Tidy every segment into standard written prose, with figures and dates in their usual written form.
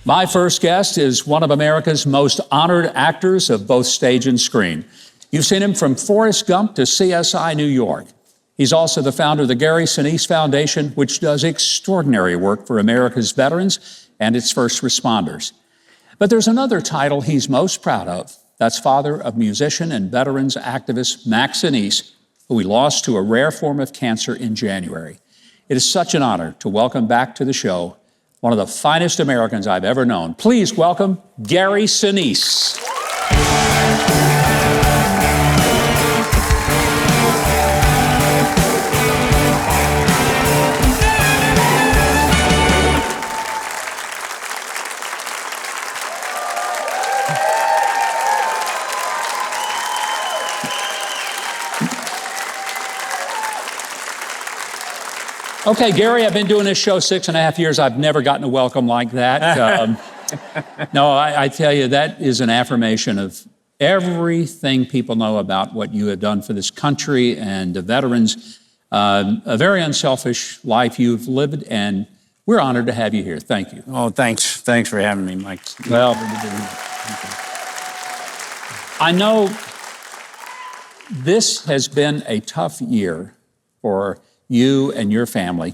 My first guest is one of America's most honored actors of both stage and screen. You've seen him from Forrest Gump to CSI New York. He's also the founder of the Gary Sinise Foundation, which does extraordinary work for America's veterans and its first responders. But there's another title he's most proud of. That's father of musician and veterans activist Mike Sinise, who we lost to a rare form of cancer in January. It is such an honor to welcome back to the show one of the finest Americans I've ever known. Please welcome Gary Sinise. Okay, Gary, I've been doing this show 6.5 years. I've never gotten a welcome like that. No, I tell you, that is an affirmation of everything people know about what you have done for this country and the veterans. A very unselfish life you've lived, and we're honored to have you here. Thank you. Oh, thanks. Thanks for having me, Mike. Well, I know this has been a tough year for you and your family.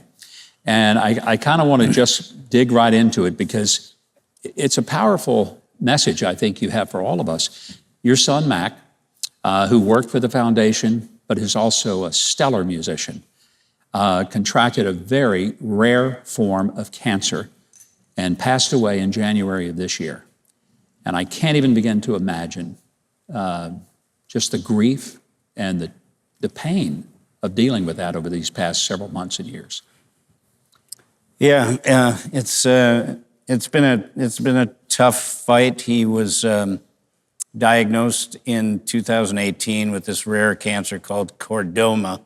And I kind of want to just dig right into it because it's a powerful message I think you have for all of us. Your son, Mac, who worked for the foundation, but is also a stellar musician, contracted a very rare form of cancer and passed away in January of this year. And I can't even begin to imagine just the grief and the pain of dealing with that over these past several months and years. Yeah, it's been a tough fight. He was diagnosed in 2018 with this rare cancer called chordoma,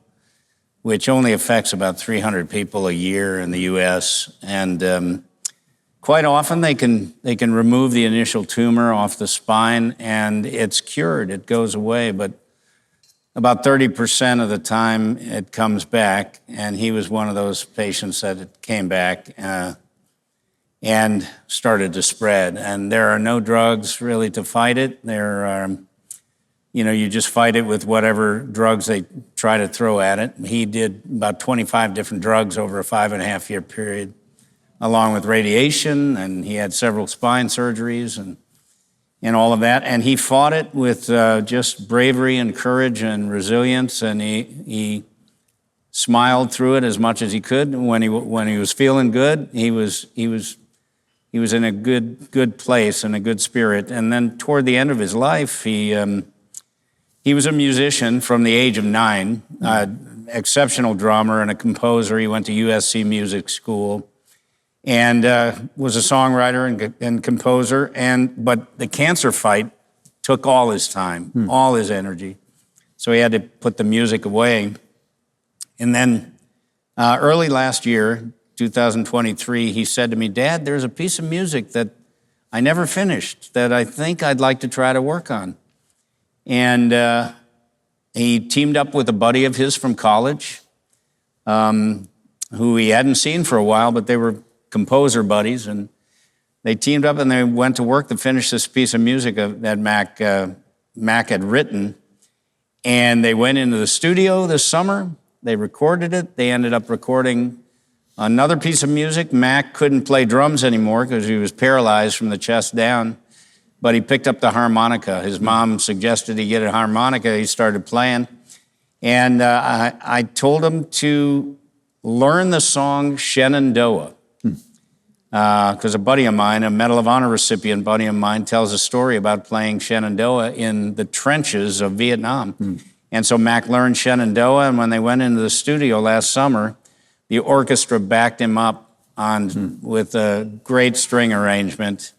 which only affects about 300 people a year in the U.S. And quite often they can remove the initial tumor off the spine and it's cured. It goes away, but about 30% of the time it comes back, and he was one of those patients that it came back and started to spread. And there are no drugs really to fight it. There are, you just fight it with whatever drugs they try to throw at it. He did about 25 different drugs over a 5.5-year period, along with radiation, and he had several spine surgeries and all of that. And he fought it with just bravery and courage and resilience, and he smiled through it as much as he could. When he was feeling good, he was in a good place and a good spirit. And then toward the end of his life, he was a musician from the age of 9, exceptional drummer and a composer. He went to USC Music School and was a songwriter and composer. But the cancer fight took all his time, all his energy. So he had to put the music away. And then early last year, 2023, he said to me, "Dad, there's a piece of music that I never finished that I think I'd like to try to work on." And he teamed up with a buddy of his from college, who he hadn't seen for a while, but they were composer buddies, and they teamed up and they went to work to finish this piece of music that Mac had written. And they went into the studio this summer. They recorded it. They ended up recording another piece of music. Mac couldn't play drums anymore because he was paralyzed from the chest down, but he picked up the harmonica. His mom suggested he get a harmonica. He started playing. And I told him to learn the song Shenandoah. Because a buddy of mine, a Medal of Honor recipient buddy of mine, tells a story about playing Shenandoah in the trenches of Vietnam. And so Mac learned Shenandoah, and when they went into the studio last summer, the orchestra backed him up with a great string arrangement.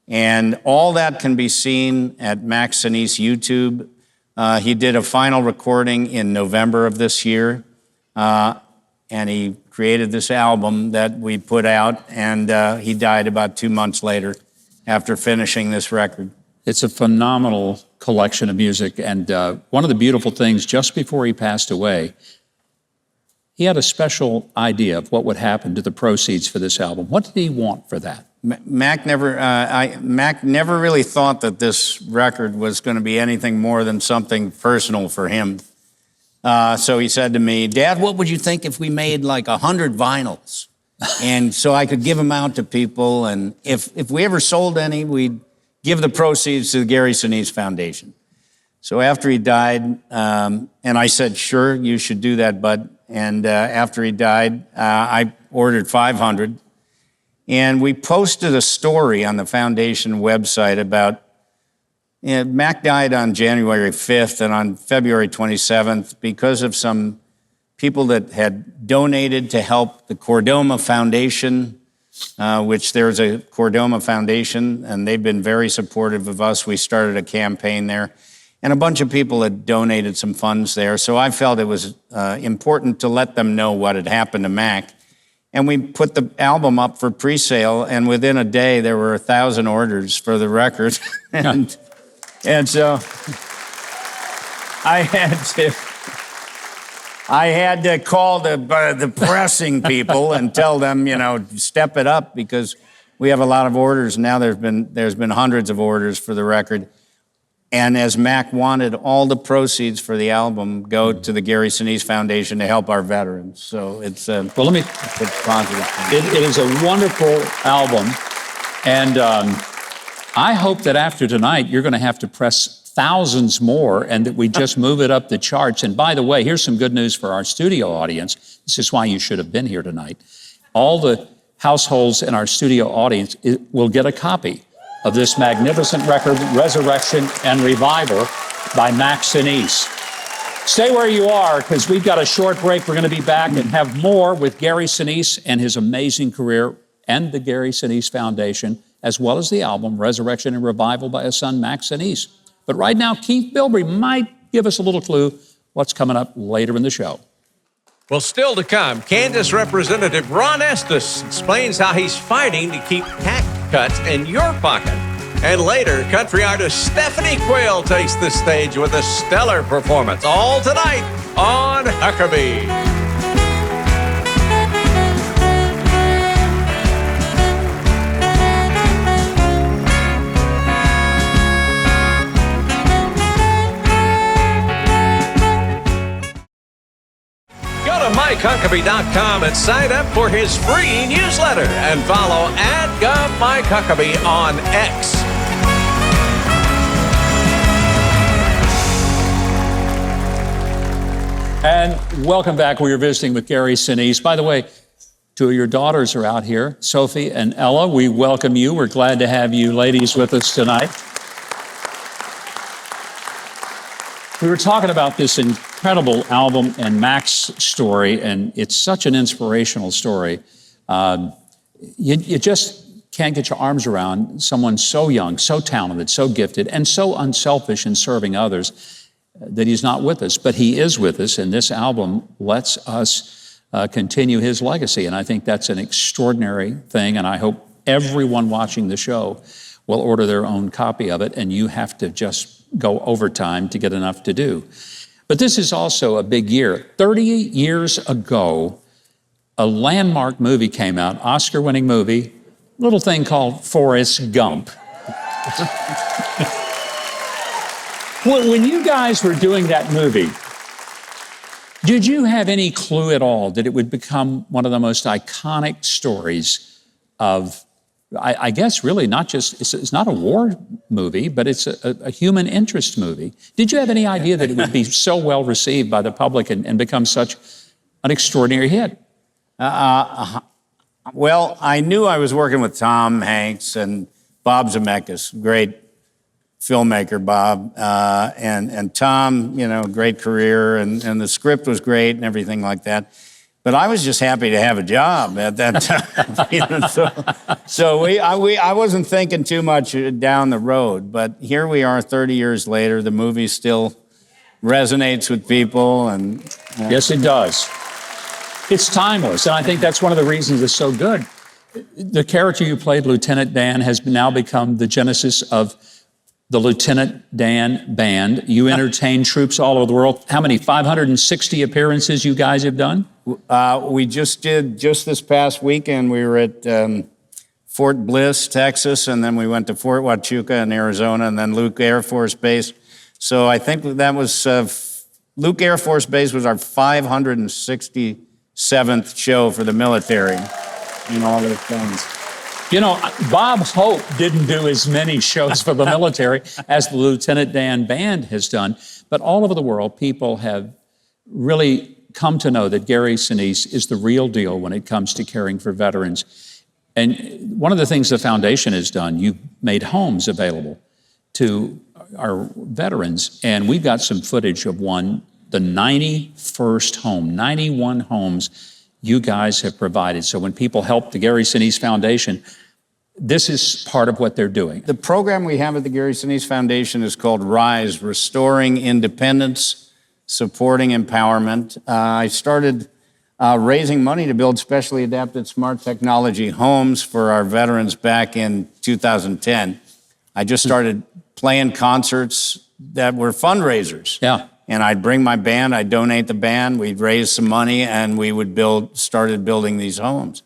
And all that can be seen at Mac Sinise YouTube. He did a final recording in November of this year, and he created this album that we put out, and he died about 2 months later after finishing this record. It's a phenomenal collection of music, and one of the beautiful things, just before he passed away, he had a special idea of what would happen to the proceeds for this album. What did he want for that? Mac never really thought that this record was going to be anything more than something personal for him. So he said to me, "Dad, what would you think if we made like 100 vinyls?" And so I could give them out to people, and if we ever sold any, we'd give the proceeds to the Gary Sinise Foundation. So after he died, and I said, "Sure, you should do that, bud." And after he died, I ordered 500. And we posted a story on the foundation website about, Mac died on January 5th, and on February 27th, because of some people that had donated to help the Cordoma Foundation, which there's a Cordoma Foundation, and they've been very supportive of us. We started a campaign there, and a bunch of people had donated some funds there. So I felt it was important to let them know what had happened to Mac. And we put the album up for pre-sale, and within a day, there were 1,000 orders for the record. and so I had to call the pressing people and tell them, step it up, because we have a lot of orders. Now there's been hundreds of orders for the record. And as Mac wanted, all the proceeds for the album go to the Gary Sinise Foundation to help our veterans. So it's it's positive. It is a wonderful album, and I hope that after tonight you're going to have to press thousands more, and that we just move it up the charts. And by the way, here's some good news for our studio audience. This is why you should have been here tonight. All the households in our studio audience will get a copy of this magnificent record, Resurrection and Revival by Mac Sinise. Stay where you are, because we've got a short break. We're going to be back and have more with Gary Sinise and his amazing career and the Gary Sinise Foundation, as well as the album Resurrection and Revival by his son, Mac Sinise. But right now, Keith Bilbrey might give us a little clue what's coming up later in the show. Well, still to come, Kansas Representative Ron Estes explains how he's fighting to keep tax cuts in your pocket. And later, country artist Stephanie Quayle takes the stage with a stellar performance. All tonight on Huckabee. MikeHuckabee.com and sign up for his free newsletter and follow @Mike Huckabee on X. And welcome back. We are visiting with Gary Sinise. By the way, two of your daughters are out here, Sophie and Ella. We welcome you. We're glad to have you ladies with us tonight. We were talking about this incredible album and Mac's story, and it's such an inspirational story. You just can't get your arms around someone so young, so talented, so gifted, and so unselfish in serving others that he's not with us. But he is with us, and this album lets us continue his legacy. And I think that's an extraordinary thing, and I hope everyone watching the show will order their own copy of it, and you have to just go overtime to get enough to do. But this is also a big year. 30 years ago, a landmark movie came out, Oscar-winning movie, little thing called Forrest Gump. When you guys were doing that movie, did you have any clue at all that it would become one of the most iconic stories of, I guess really not just, it's not a war movie, but it's a human interest movie. Did you have any idea that it would be so well received by the public and become such an extraordinary hit? Well, I knew I was working with Tom Hanks and Bob Zemeckis, great filmmaker, Bob, and Tom, great career, and the script was great and everything like that. But I was just happy to have a job at that time. So I wasn't thinking too much down the road. But here we are 30 years later. The movie still resonates with people. And yes, it does. It's timeless. And I think that's one of the reasons it's so good. The character you played, Lieutenant Dan, has now become the genesis of the Lieutenant Dan Band. You entertain troops all over the world. How many, 560 appearances you guys have done? We just did, just this past weekend, we were at Fort Bliss, Texas, and then we went to Fort Huachuca in Arizona, and then Luke Air Force Base. So I think that was Luke Air Force Base was our 567th show for the military and all those things. You know, Bob Hope didn't do as many shows for the military as the Lieutenant Dan Band has done, but all over the world, people have really come to know that Gary Sinise is the real deal when it comes to caring for veterans. And one of the things the foundation has done, you've made homes available to our veterans, and we've got some footage of one, the 91st home, 91 homes you guys have provided. So when people help the Gary Sinise Foundation, this is part of what they're doing. The program we have at the Gary Sinise Foundation is called RISE, Restoring Independence, Supporting Empowerment. I started raising money to build specially adapted smart technology homes for our veterans back in 2010. I just started playing concerts that were fundraisers. Yeah. And I'd bring my band, I'd donate the band, we'd raise some money, and we would started building these homes.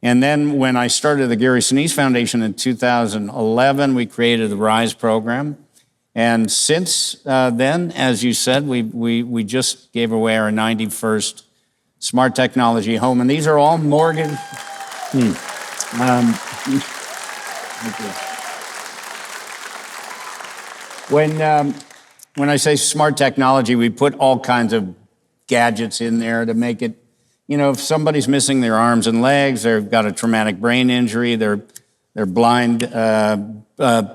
And then when I started the Gary Sinise Foundation in 2011, we created the RISE program. And since then, as you said, we just gave away our 91st smart technology home. And these are all mortgage. When I say smart technology, we put all kinds of gadgets in there to make it, you know, if somebody's missing their arms and legs, they've got a traumatic brain injury, they're blind,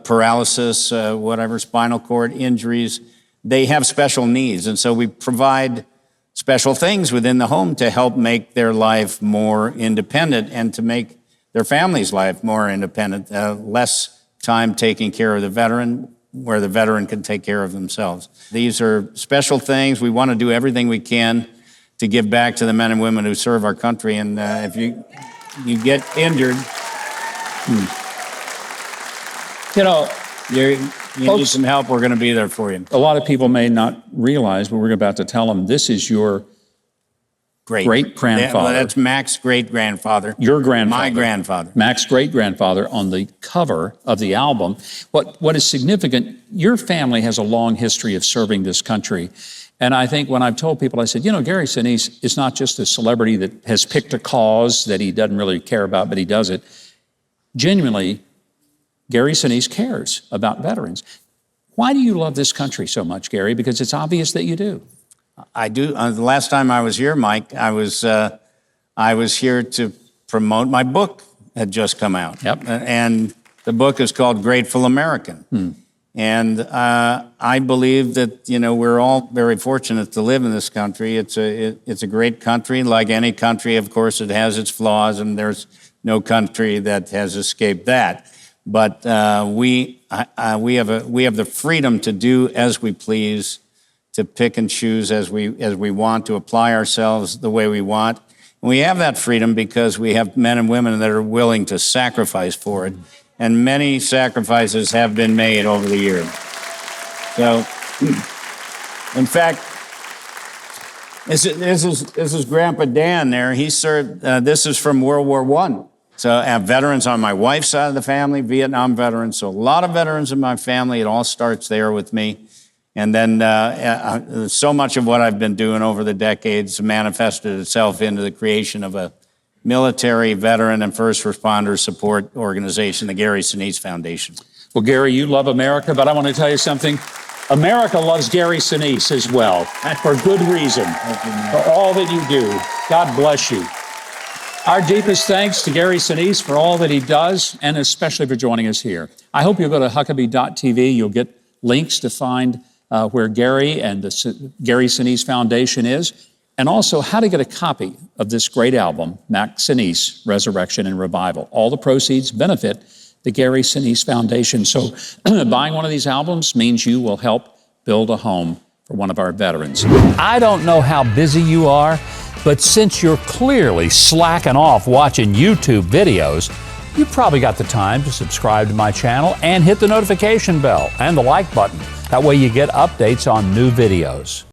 paralysis, whatever, spinal cord injuries, they have special needs. And so we provide special things within the home to help make their life more independent and to make their family's life more independent, less time taking care of the veteran, where the veteran can take care of themselves. These are special things. We want to do everything we can to give back to the men and women who serve our country. And if you get injured, You know, you need some help, we're going to be there for you. a lot of people may not realize, but we're about to tell them, this is your great-grandfather. That's Mac's great-grandfather. Your grandfather. My grandfather. Mac's great-grandfather on the cover of the album. What is significant, your family has a long history of serving this country. And I think when I've told people, I said, you know, Gary Sinise is not just a celebrity that has picked a cause that he doesn't really care about, but he does it. Genuinely, Gary Sinise cares about veterans. Why do you love this country so much, Gary? Because it's obvious that you do. I do. The last time I was here, Mike, I was here to promote my book had just come out. Yep. And the book is called Grateful American. And I believe that, you know, we're all very fortunate to live in this country. It's a great country. Like any country, of course, it has its flaws, and there's no country that has escaped that. But we have the freedom to do as we please, to pick and choose as we want, to apply ourselves the way we want. And we have that freedom because we have men and women that are willing to sacrifice for it. And many sacrifices have been made over the years. So, in fact, this is Grandpa Dan there. He served, this is from World War I. So I have veterans on my wife's side of the family, Vietnam veterans. So a lot of veterans in my family. It all starts there with me. And then so much of what I've been doing over the decades manifested itself into the creation of a military, veteran, and first responder support organization, the Gary Sinise Foundation. Well, Gary, you love America, but I want to tell you something. America loves Gary Sinise as well, for good reason, for all that you do. God bless you. Our deepest thanks to Gary Sinise for all that he does, and especially for joining us here. I hope you'll go to huckabee.tv. You'll get links to find where Gary and the Gary Sinise Foundation is, and also how to get a copy of this great album, Mac Sinise, Resurrection and Revival. All the proceeds benefit the Gary Sinise Foundation. So buying one of these albums means you will help build a home for one of our veterans. I don't know how busy you are, but since you're clearly slacking off watching YouTube videos, you probably got the time to subscribe to my channel and hit the notification bell and the like button. That way you get updates on new videos.